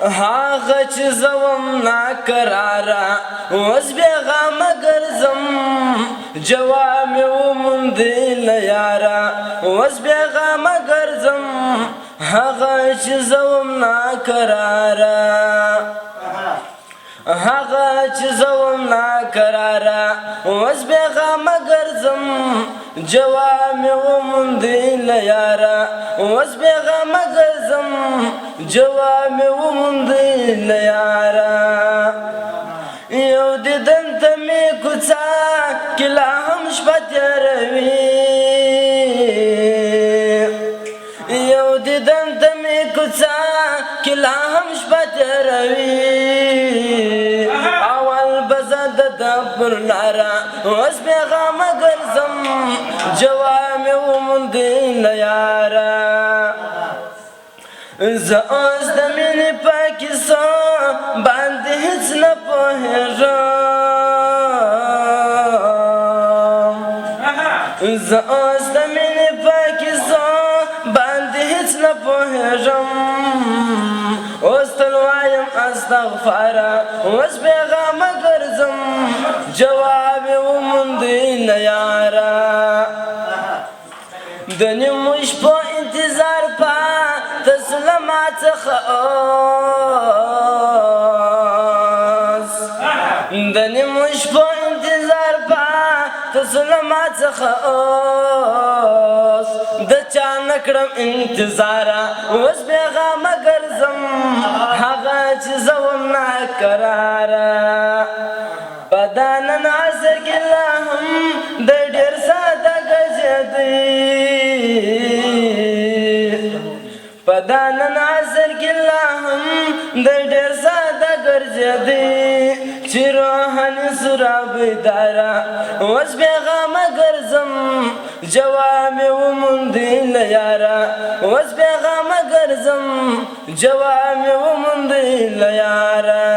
هاغه چې زوم ناکراره اوس بېغمه ګرځم جواب مې وموندله یاره اوس بېغمه ګرځم هغه چې زوم ناکراره هغه چې زوم ناکراره اوس بېغمه ګرځم جواب مې وموندله یاره اوس بېغمه ګرځم جواب مې وموندله یاره یو دیدن ته مې کوڅه کې لا هم شپه تېروي یو دیدن ته مې کوڅه کې لا هم شپه تېروي اول به زه د ده پر لاره اوس بېغمه ګرځم جواب مې وموندله یاره زه اوس د مینې په کیسو باندې هېڅ نه پوهېږم زه اوس د مینې په کیسو باندې هېڅ نه پوهېږم اوس تل وایم استغفاره اوس بېغمه ګرځم جواب یې وموندله یاره د نیمو شپو انتظار پاته سو له ما څخه اوس د نیمو شپو انتظار پاته سو له ما څخه اوس د چا نه کړم انتظاره اوس بېغمه ګرځم هغه چې زه وم ناکراره په دا نن عصر کې لا هم د ډېر ساده ګرځېدی په دا نن عصر کې لا هم د ډېر ساده ګرځېدی چې روحاني سوره بیداره اوس بېغمه ګرځم جواب مې وموندله یاره اوس بېغمه ګرځم جواب مې وموندله یاره